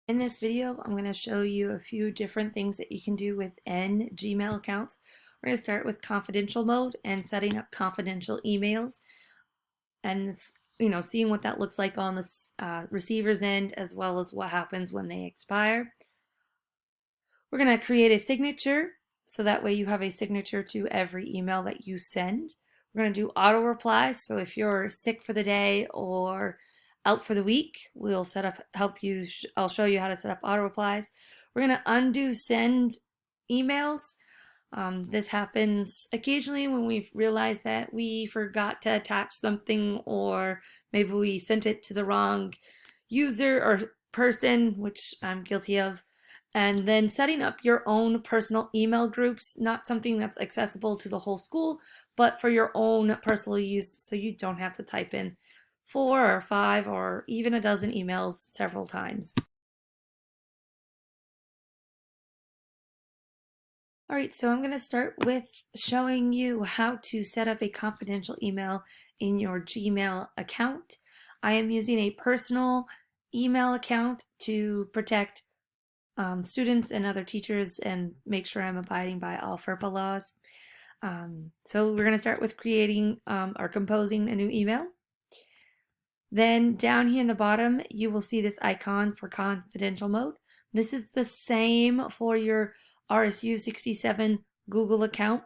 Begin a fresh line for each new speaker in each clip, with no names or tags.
In this video, I'm going to show you a few different things that you can do within Gmail accounts. We're going to start with confidential mode and setting up confidential emails and seeing what that looks like on the receiver's end, as well as what happens when they expire. We're going to create a signature so that way you have a signature to every email that you send. We're going to do auto replies, so if you're sick for the day or out for the week, we'll I'll show you how to set up auto replies. We're going to undo send emails. This happens occasionally when we realize that we forgot to attach something, or maybe we sent it to the wrong user or person, which I'm guilty of. And then setting up your own personal email groups, not something that's accessible to the whole school, but for your own personal use, so you don't have to type in 4 or 5 or even a dozen emails several times. All right, so I'm going to start with showing you how to set up a confidential email in your Gmail account. I am using a personal email account to protect students and other teachers and make sure I'm abiding by all FERPA laws. So we're going to start with creating or composing a new email. Then down here in the bottom, you will see this icon for confidential mode. This is the same for your RSU 67 Google account.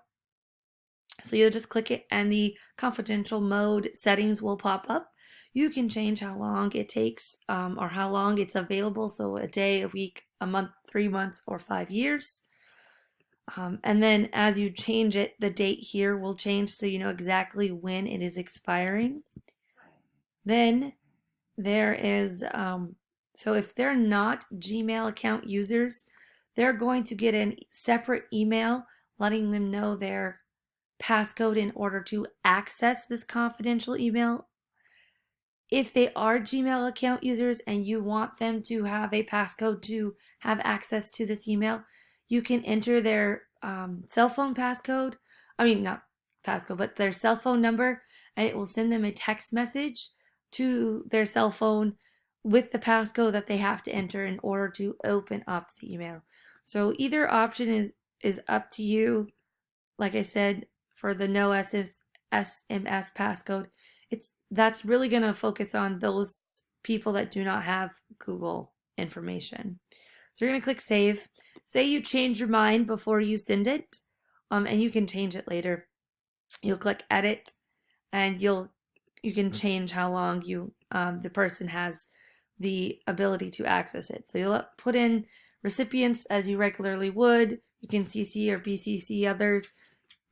So you'll just click it and the confidential mode settings will pop up. You can change how long it takes or how long it's available. So a day, a week, a month, 3 months, or 5 years. And then as you change it, the date here will change so you know exactly when it is expiring. Then there is, so if they're not Gmail account users, they're going to get a separate email letting them know their passcode in order to access this confidential email. If they are Gmail account users and you want them to have a passcode to have access to this email, you can enter their cell phone passcode. I mean, not passcode, but their cell phone number, and it will send them a text message to their cell phone with the passcode that they have to enter in order to open up the email. So either option is up to you. Like I said, for the no SMS passcode, that's really going to focus on those people that do not have Google information. So you're going to click save. Say you change your mind before you send it, and you can change it later. You'll click edit, and you can change how long the person has the ability to access it. So you'll put in recipients as you regularly would. You can CC or BCC others,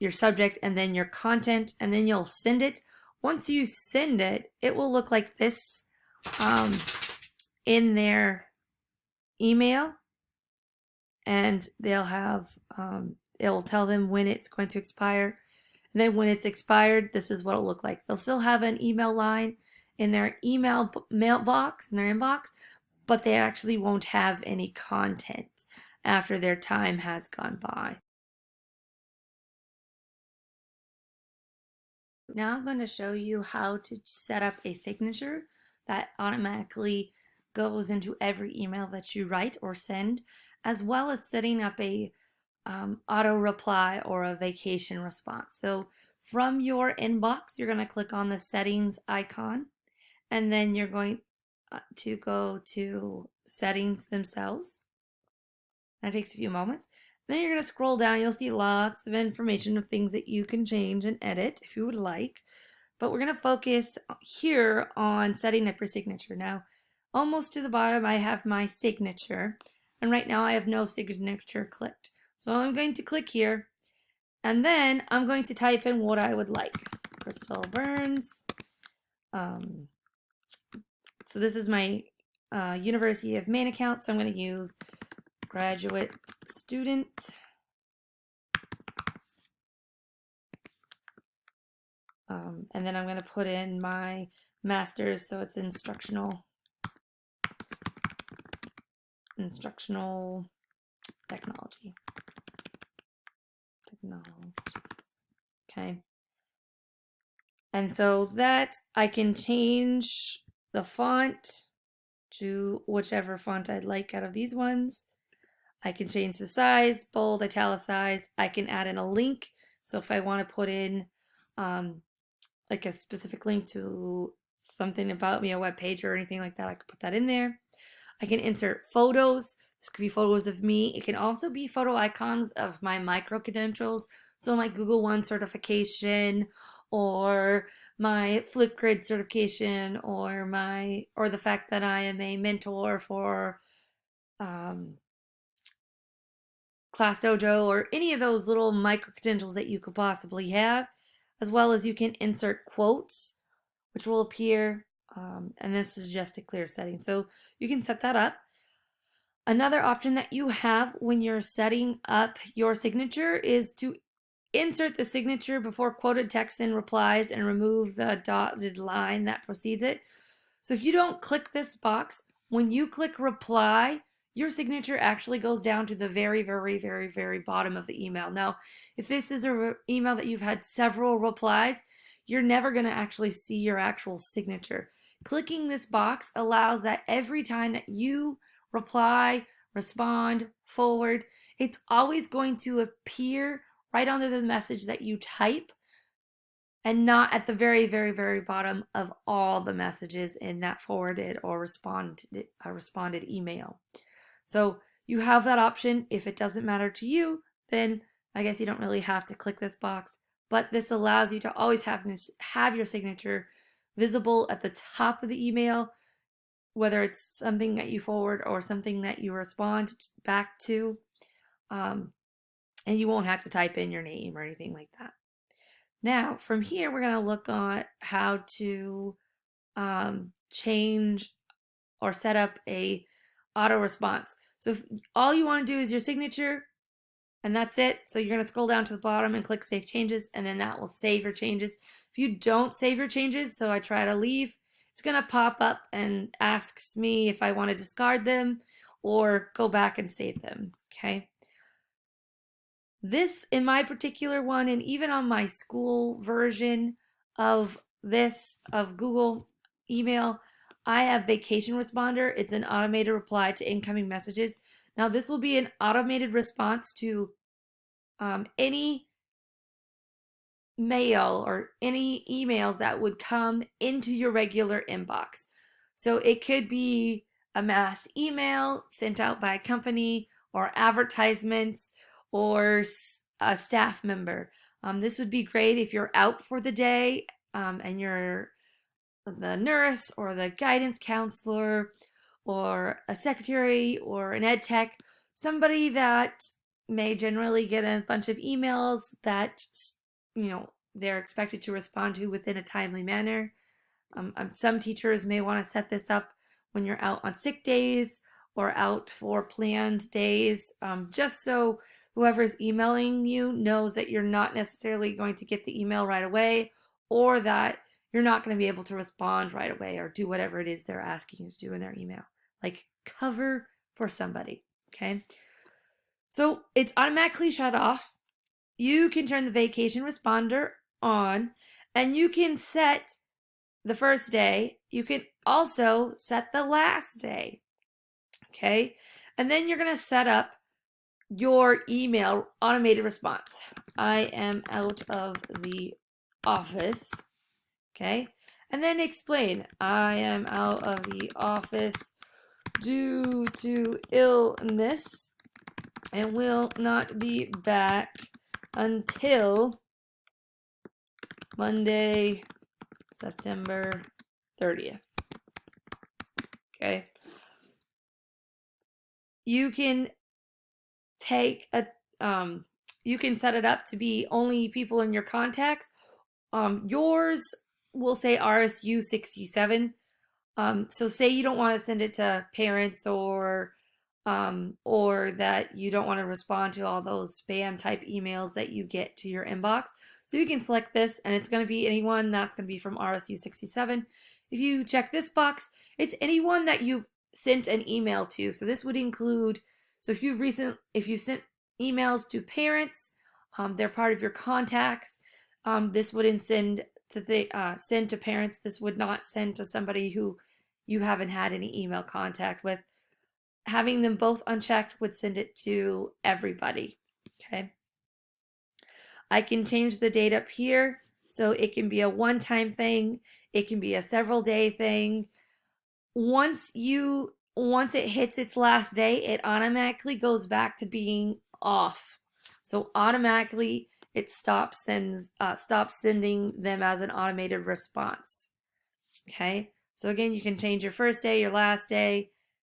your subject, and then your content, and then you'll send it. Once you send it, it will look like this in their email, and they'll have it'll tell them when it's going to expire. And then when it's expired, this is what it'll look like. They'll still have an email line in their email mailbox, in their inbox, but they actually won't have any content after their time has gone by. Now I'm going to show you how to set up a signature that automatically goes into every email that you write or send, as well as setting up a auto reply or a vacation response. So from your inbox, you're going to click on the settings icon, and then you're going to go to settings themselves. That takes a few moments. Then you're going to scroll down. You'll see lots of information of things that you can change and edit if you would like. But we're going to focus here on setting up your signature. Now, almost to the bottom, I have my signature. And right now I have no signature clicked. So I'm going to click here. And then I'm going to type in what I would like. Crystal Burns. So this is my University of Maine account. So I'm going to use graduate student. And then I'm going to put in my master's, so it's instructional technology. Okay. And so that I can change the font, to whichever font I'd like out of these ones. I can change the size, bold, italicize. I can add in a link. So if I want to put in like a specific link to something about me, a web page or anything like that, I could put that in there. I can insert photos. This could be photos of me. It can also be photo icons of my micro credentials. So my Google One certification or my Flipgrid certification or the fact that I am a mentor for Class Dojo or any of those little micro credentials that you could possibly have, as well as you can insert quotes, which will appear, and this is just a clear setting. So you can set that up. Another option that you have when you're setting up your signature is to insert the signature before quoted text in replies and remove the dotted line that precedes it. So if you don't click this box, when you click reply, your signature actually goes down to the very, very, very, very bottom of the email. Now, if this is an email that you've had several replies, you're never going to actually see your actual signature. Clicking this box allows that every time that you reply, respond, forward, it's always going to appear right under the message that you type and not at the very, very, very bottom of all the messages in that forwarded or responded email. So you have that option. If it doesn't matter to you, then I guess you don't really have to click this box, but this allows you to always have your signature visible at the top of the email, whether it's something that you forward or something that you respond back to, and you won't have to type in your name or anything like that. Now, from here, we're going to look at how to change or set up a auto response. So if all you want to do is your signature, and that's it. So you're going to scroll down to the bottom and click Save Changes, and then that will save your changes. If you don't save your changes, so I try to leave, it's going to pop up and asks me if I want to discard them or go back and save them, okay? This, in my particular one, and even on my school version of this, of Google email, I have Vacation Responder. It's an automated reply to incoming messages. Now, this will be an automated response to any mail or any emails that would come into your regular inbox. So it could be a mass email sent out by a company or advertisements or a staff member. This would be great if you're out for the day and you're the nurse or the guidance counselor or a secretary or an ed tech, somebody that may generally get a bunch of emails that they're expected to respond to within a timely manner. Some teachers may want to set this up when you're out on sick days or out for planned days, just so whoever's emailing you knows that you're not necessarily going to get the email right away, or that you're not going to be able to respond right away or do whatever it is they're asking you to do in their email, like cover for somebody, okay? So it's automatically shut off. You can turn the vacation responder on, and you can set the first day. You can also set the last day, okay? And then you're going to set up your email automated response. I am out of the office, okay? And then explain, I am out of the office due to illness and will not be back until Monday, September 30th. Okay. You can take you can set it up to be only people in your contacts. Yours will say RSU 67. So say you don't want to send it to parents or that you don't want to respond to all those spam type emails that you get to your inbox. So you can select this, and it's going to be anyone that's going to be from RSU 67. If you check this box, it's anyone that you've sent an email to. So this would include, so if you've sent emails to parents, they're part of your contacts. This wouldn't send to parents. This would not send to somebody who you haven't had any email contact with. Having them both unchecked would send it to everybody. Okay. I can change the date up here so it can be a one-time thing. It can be a several day thing. Once it hits its last day, it automatically goes back to being off. So automatically it stops sending them as an automated response. Okay. So again, you can change your first day, your last day,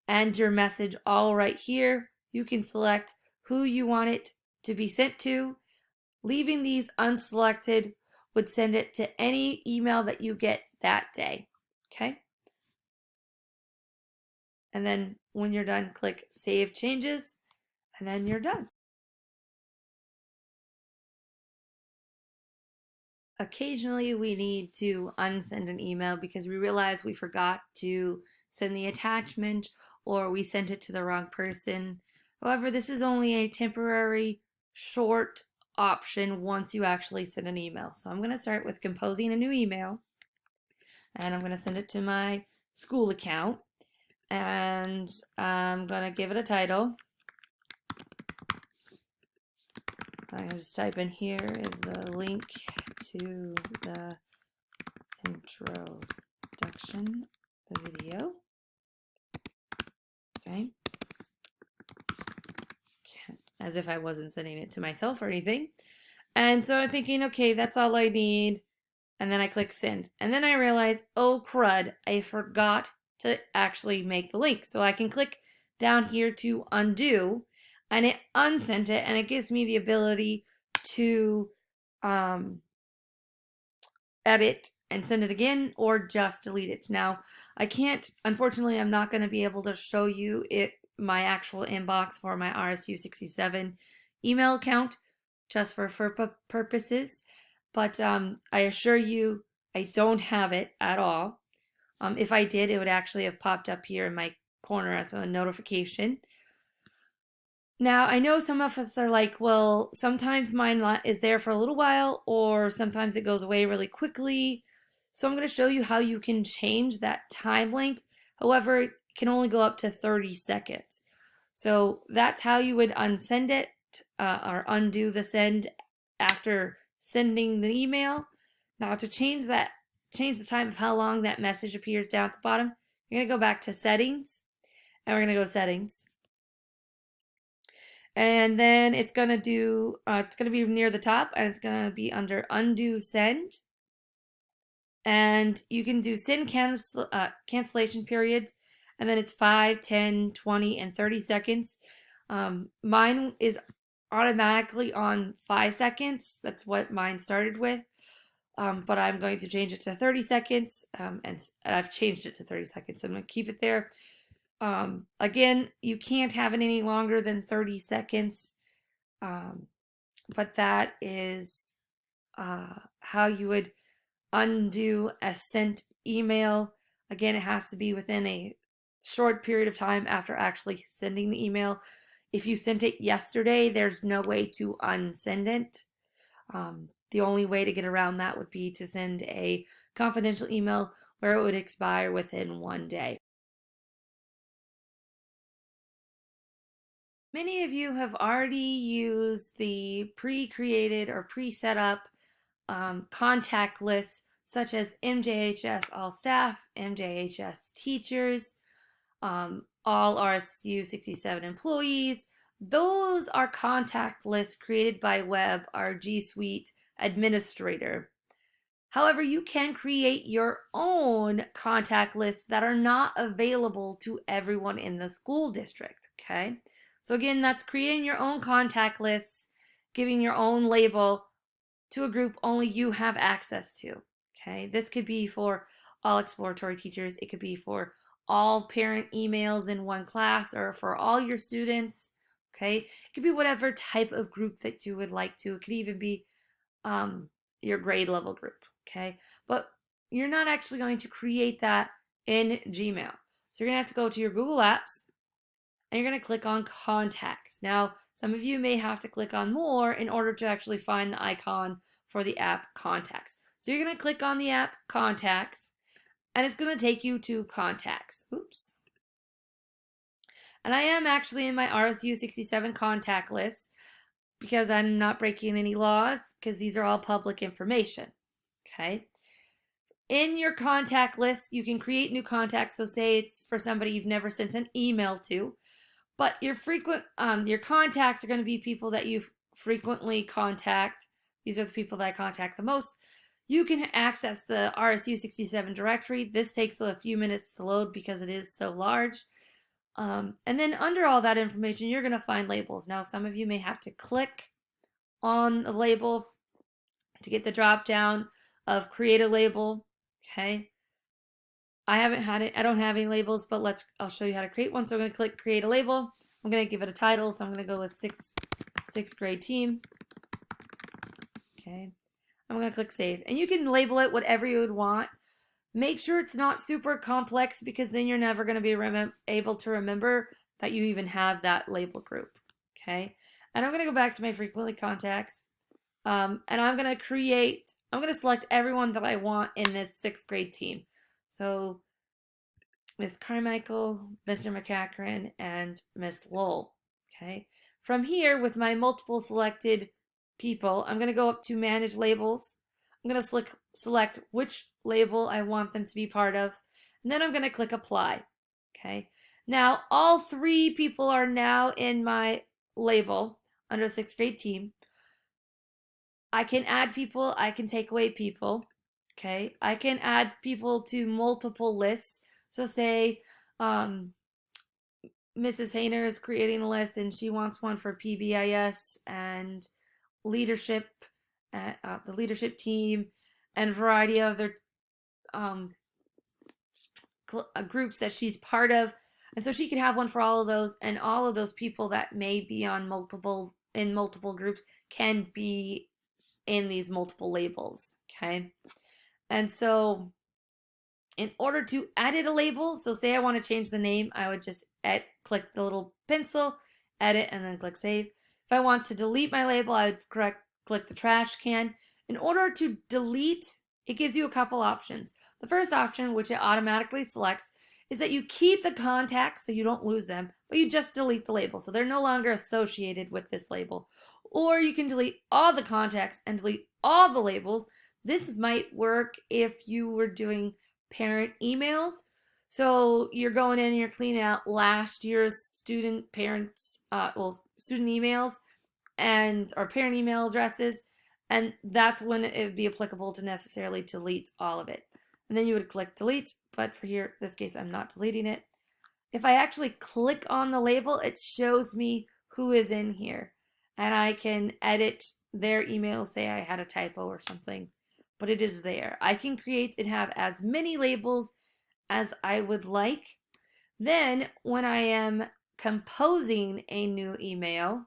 and your message all right here. You can select who you want it to be sent to. Leaving these unselected would send it to any email that you get that day. Okay. And then when you're done, click Save Changes, and then you're done. Occasionally, we need to unsend an email because we realize we forgot to send the attachment or we sent it to the wrong person. However, this is only a temporary, short option once you actually send an email. So I'm going to start with composing a new email, and I'm going to send it to my school account, and I'm going to give it a title. I'm going to just type in here is the link to the introduction video. Okay. As if I wasn't sending it to myself or anything. And so I'm thinking, okay, that's all I need. And then I click send. And then I realize, oh crud, I forgot to actually make the link. So I can click down here to undo, and it unsent it, and it gives me the ability to edit and send it again or just delete it. Now, I can't, unfortunately, I'm not going to be able to show you my actual inbox for my RSU 67 email account just for purposes, but I assure you I don't have it at all. If I did, it would actually have popped up here in my corner as a notification. Now, I know some of us are like, well, sometimes mine is there for a little while, or sometimes it goes away really quickly. So I'm going to show you how you can change that time length. However, it can only go up to 30 seconds. So that's how you would unsend it or undo the send after sending the email. Now to change the time of how long that message appears down at the bottom, you're going to go back to settings, and we're going to go settings. And then it's going to be near the top, and it's going to be under undo send. And you can do send cancellation periods, and then it's 5, 10, 20, and 30 seconds. Mine is automatically on 5 seconds. That's what mine started with. But I'm going to change it to 30 seconds, and I've changed it to 30 seconds. So I'm going to keep it there. Again, you can't have it any longer than 30 seconds, but that is how you would undo a sent email. Again, it has to be within a short period of time after actually sending the email. If you sent it yesterday, there's no way to unsend it. The only way to get around that would be to send a confidential email where it would expire within 1 day. Many of you have already used the pre-created or pre-set up contact lists such as MJHS all staff, MJHS teachers, all RSU 67 employees. Those are contact lists created by Web, our G Suite administrator. However, you can create your own contact lists that are not available to everyone in the school district, okay? So again, that's creating your own contact lists, giving your own label to a group only you have access to, okay? This could be for all exploratory teachers. It could be for all parent emails in one class or for all your students, okay? It could be whatever type of group that you would like to. It could even be your grade level group, okay? But you're not actually going to create that in Gmail. So you're going to have to go to your Google Apps, and you're going to click on Contacts. Now, some of you may have to click on More in order to actually find the icon for the app Contacts. So you're going to click on the app Contacts, and it's going to take you to contacts. Oops. And I am actually in my RSU 67 contact list because I'm not breaking any laws, because these are all public information. Okay. In your contact list, you can create new contacts. So say it's for somebody you've never sent an email to, but your contacts are going to be people that you frequently contact. These are the people that I contact the most. You can access the RSU 67 directory. This takes a few minutes to load because it is so large. And then under all that information, you're going to find labels. Now, some of you may have to click on a label to get the drop down of create a label. Okay. I haven't had it. I don't have any labels, but I'll show you how to create one. So I'm going to click create a label. I'm going to give it a title. So I'm going to go with sixth grade team. Okay. I'm going to click save, and you can label it whatever you would want. Make sure it's not super complex, because then you're never going to be able to remember that you even have that label group. Okay. And I'm going to go back to my frequently contacts. And I'm going to select everyone that I want in this sixth grade team. So Miss Carmichael, Mr. McCachran, and Miss Lowell. Okay. From here, with my multiple selected people, I'm going to go up to manage labels. I'm going to select which label I want them to be part of, and then I'm going to click apply. Okay. Now all 3 people are now in my label under the sixth grade team. I can add people, I can take away people. Okay. I can add people to multiple lists. So say Mrs. Hayner is creating a list and she wants one for PBIS and leadership, the leadership team, and a variety of other groups that she's part of. And so she could have one for all of those, and all of those people that may be on multiple groups can be in these multiple labels. Okay. And so in order to edit a label, so say I want to change the name, I would just click the little pencil, edit, and then click save. If I want to delete my label, I would click the trash can. In order to delete, it gives you a couple options. The first option, which it automatically selects, is that you keep the contacts so you don't lose them, but you just delete the label, so they're no longer associated with this label. Or you can delete all the contacts and delete all the labels. This might work if you were doing parent emails. So you're going in and you're cleaning out last year's student emails or parent email addresses, and that's when it would be applicable to necessarily delete all of it. And then you would click delete, but for this case, I'm not deleting it. If I actually click on the label, it shows me who is in here, and I can edit their email, say I had a typo or something, but it is there. I can create and have as many labels as I would like. Then when I am composing a new email,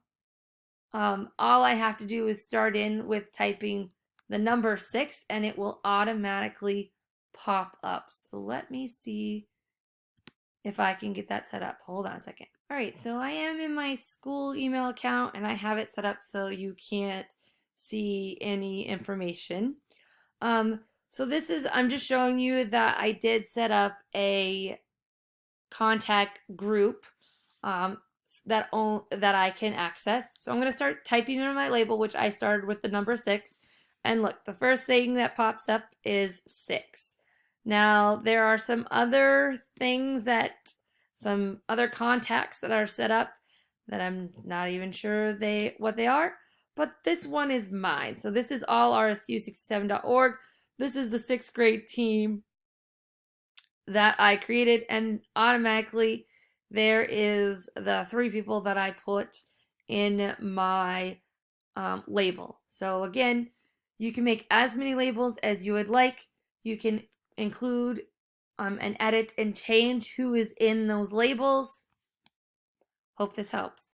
all I have to do is start in with typing the number 6, and it will automatically pop up. So let me see if I can get that set up. Hold on a second. All right, so I am in my school email account, and I have it set up so you can't see any information. So I'm just showing you that I did set up a contact group that I can access. So I'm going to start typing in my label, which I started with the number 6. And look, the first thing that pops up is 6. Now, there are some other some other contacts that are set up that I'm not even sure what they are, but this one is mine. So this is all rsu67.org. This is the sixth grade team that I created, and automatically there is the 3 people that I put in my label. So again, you can make as many labels as you would like. You can include and edit and change who is in those labels. Hope this helps.